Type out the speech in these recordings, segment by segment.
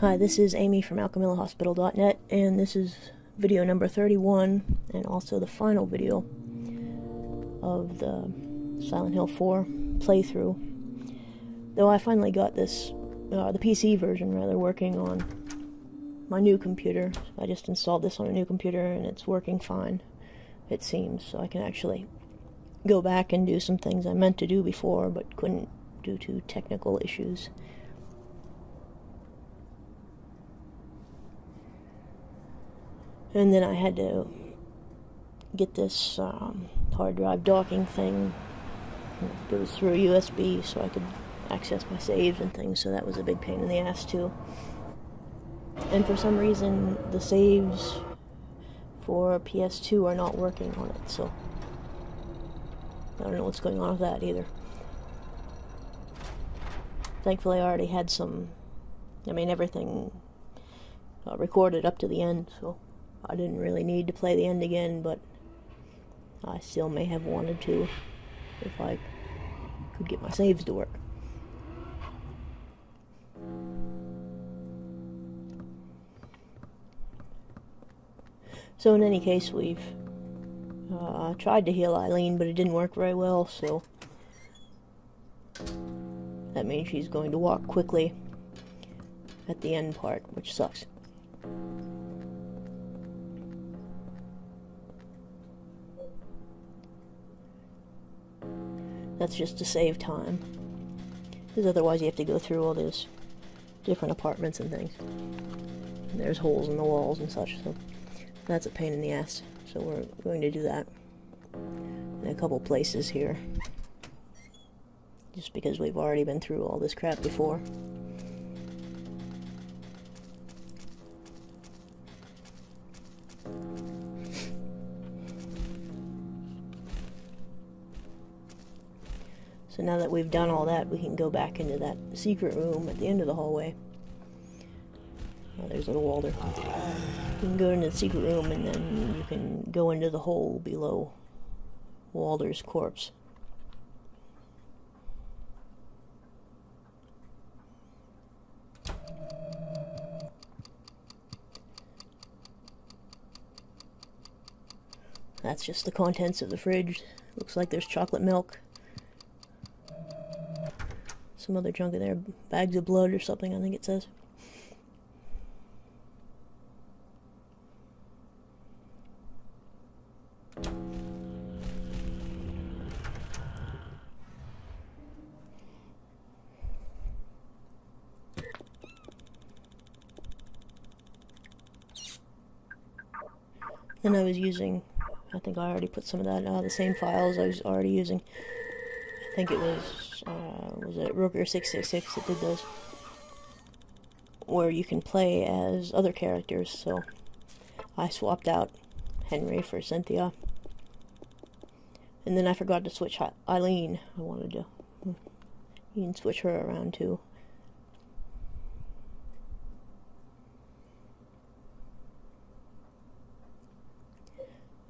Hi, this is Amy from alchemillahospital.net, and this is video number 31, and also the final video of the Silent Hill 4 playthrough. Though I finally got this, the PC version rather, working on my new computer. I just installed this on a new computer, and it's working fine, it seems, so I can actually go back and do some things I meant to do before, but couldn't due to technical issues. And then I had to get this hard drive docking thing. It goes through a USB so I could access my saves and things, so that was a big pain in the ass too. And for some reason, the saves for PS2 are not working on it, so I don't know what's going on with that either. Thankfully, I already had everything recorded up to the end, so I didn't really need to play the end again, but I still may have wanted to if I could get my saves to work. So in any case, we've tried to heal Eileen, but it didn't work very well, so that means she's going to walk quickly at the end part, which sucks. That's just to save time, because otherwise you have to go through all those different apartments and things. And there's holes in the walls and such, so that's a pain in the ass. So we're going to do that in a couple places here, just because we've already been through all this crap before. So now that we've done all that, we can go back into that secret room at the end of the hallway. Oh, there's little Walter. You can go into the secret room, and then you can go into the hole below Walter's corpse. That's just the contents of the fridge. Looks like there's chocolate milk. Some other junk in there, bags of blood or something, I think it says. And I was using, I think I already put some of that, the same files I was already using. I think it was it Roker 666 that did those, where you can play as other characters, so I swapped out Henry for Cynthia. And then I forgot to switch Eileen. I wanted to, you can switch her around too.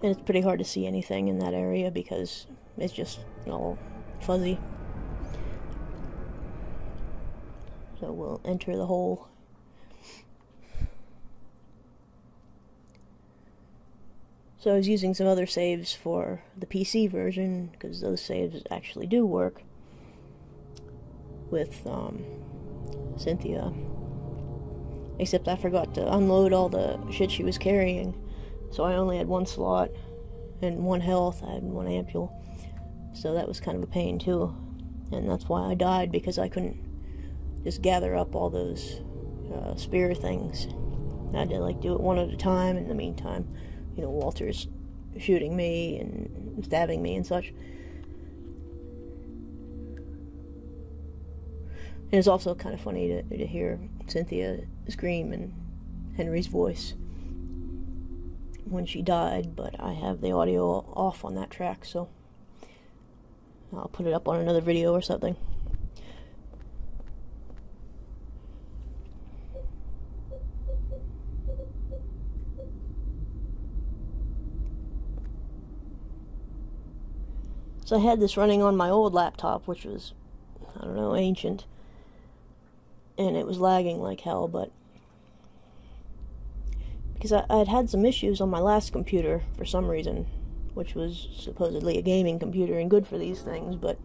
And it's pretty hard to see anything in that area because it's just all fuzzy. So we'll enter the hole. So I was using some other saves for the PC version, because those saves actually do work with Cynthia. Except I forgot to unload all the shit she was carrying. So I only had one slot and one health. I had one ampule. So that was kind of a pain too. And that's why I died, because I couldn't just gather up all those spear things. I had to do it one at a time. In the meantime, Walter's shooting me and stabbing me and such. And it's also kind of funny to hear Cynthia scream in Henry's voice when she died, but I have the audio off on that track, so I'll put it up on another video or something. So I had this running on my old laptop, which was, I don't know, ancient. And it was lagging like hell, but because I'd had some issues on my last computer for some reason, which was supposedly a gaming computer and good for these things, but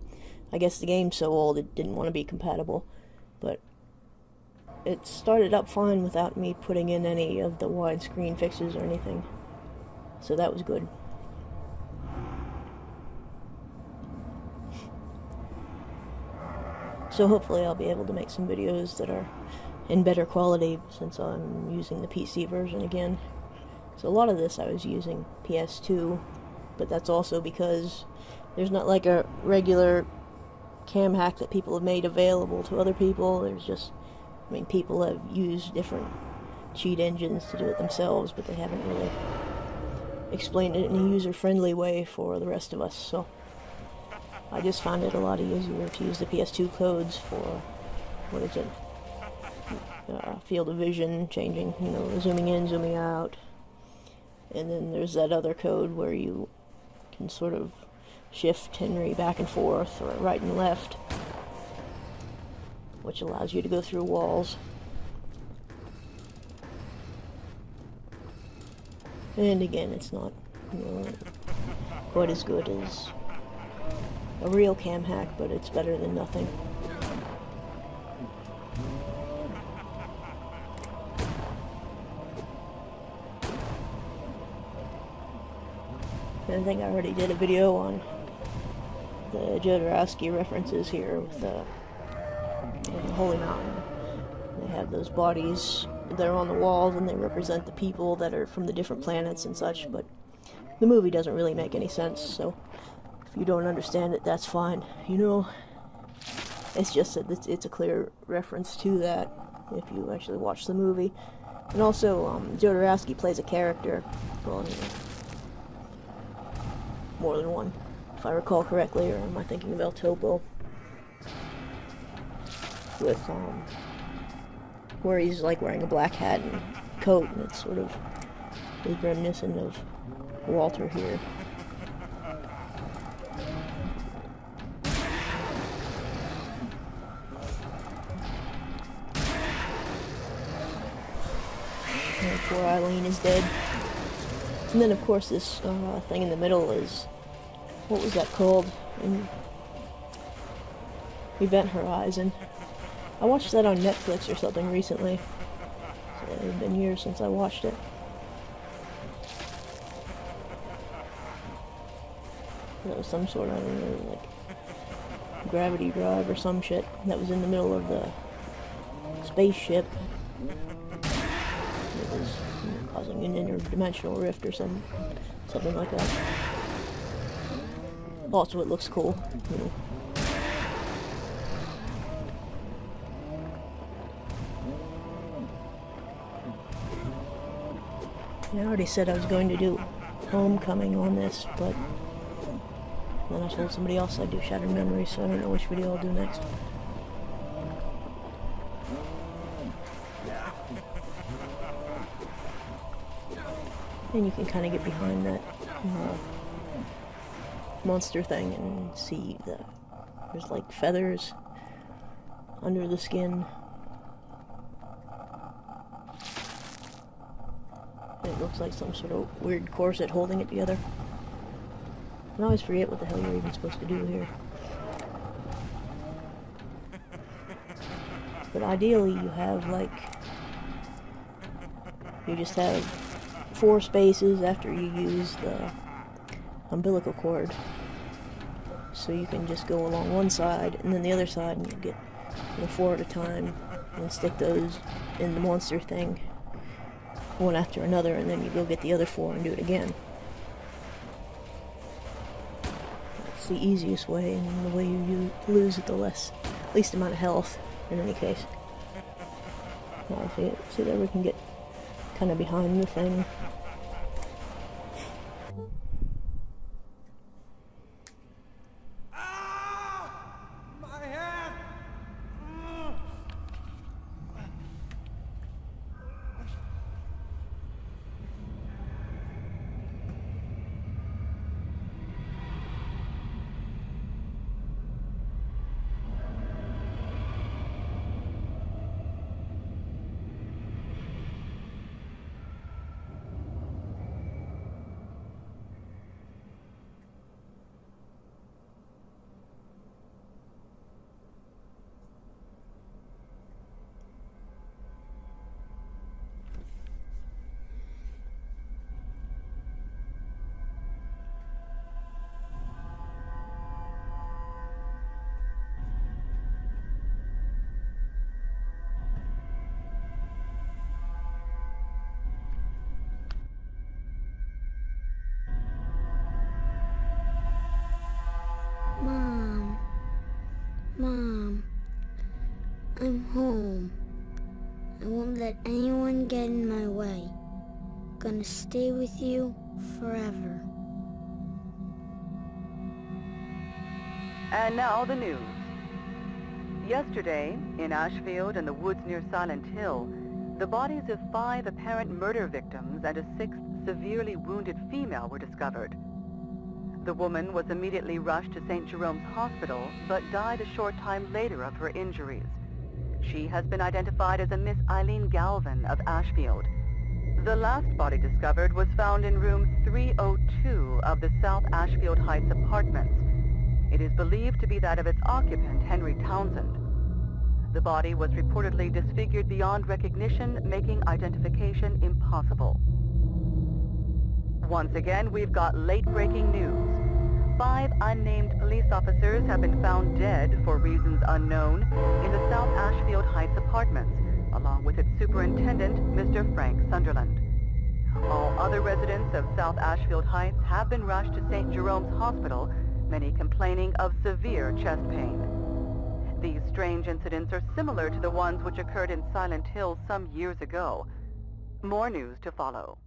I guess the game's so old it didn't want to be compatible. But it started up fine without me putting in any of the widescreen fixes or anything, so that was good. So hopefully I'll be able to make some videos that are in better quality since I'm using the PC version again. So a lot of this I was using PS2, but that's also because there's not like a regular Camhack that people have made available to other people. There's just, I mean, people have used different cheat engines to do it themselves, but they haven't really explained it in a user-friendly way for the rest of us, so I just find it a lot easier to use the PS2 codes for, what is it, field of vision, changing, you know, zooming in, zooming out. And then there's that other code where you can sort of shift Henry back and forth, or right and left, which allows you to go through walls. And again, it's not, you know, quite as good as a real Camhack, but it's better than nothing. And I think I already did a video on the Jodorowsky references here with the Holy Mountain. They have those bodies, they're on the walls, and they represent the people that are from the different planets and such, but the movie doesn't really make any sense, so if you don't understand it, that's fine. You know, it's just that it's a clear reference to that if you actually watch the movie. And also, Jodorowsky plays a character, well, you know, more than one, if I recall correctly, or am I thinking of El Topo? With, where he's like wearing a black hat and coat, and it's sort of is reminiscent of Walter here. And poor Eileen is dead. And then, of course, this thing in the middle is, what was that called? Event Horizon. I watched that on Netflix or something recently. So it had been years since I watched it. That was some sort of, I don't know, like gravity drive or some shit that was in the middle of the spaceship. It was, you know, causing an interdimensional rift or something like that. Also, it looks cool, you know. I already said I was going to do Homecoming on this, but then I told somebody else I'd do Shattered Memories, so I don't know which video I'll do next. And you can kind of get behind that monster thing and see there's like feathers under the skin. It looks like some sort of weird corset holding it together. I always forget what the hell you're even supposed to do here. But ideally you have like, you just have 4 spaces after you use the umbilical cord. So you can just go along one side and then the other side, and you get, you know, 4 at a time, and stick those in the monster thing one after another, and then you go get the other 4 and do it again. It's the easiest way, and the way you lose the least amount of health in any case. Now, see there, we can get kind of behind the thing. home. I won't let anyone get in my way. Gonna stay with you forever. And now the news. Yesterday, in Ashfield and the woods near Silent Hill, the bodies of 5 apparent murder victims and a 6th severely wounded female were discovered. The woman was immediately rushed to St. Jerome's Hospital, but died a short time later of her injuries. She has been identified as a Miss Eileen Galvin of Ashfield. The last body discovered was found in room 302 of the South Ashfield Heights apartments. It is believed to be that of its occupant, Henry Townsend. The body was reportedly disfigured beyond recognition, making identification impossible. Once again, we've got late-breaking news. 5 unnamed police officers have been found dead for reasons unknown in the South Ashfield Heights apartments, along with its superintendent, Mr. Frank Sunderland. All other residents of South Ashfield Heights have been rushed to St. Jerome's Hospital, many complaining of severe chest pain. These strange incidents are similar to the ones which occurred in Silent Hill some years ago. More news to follow.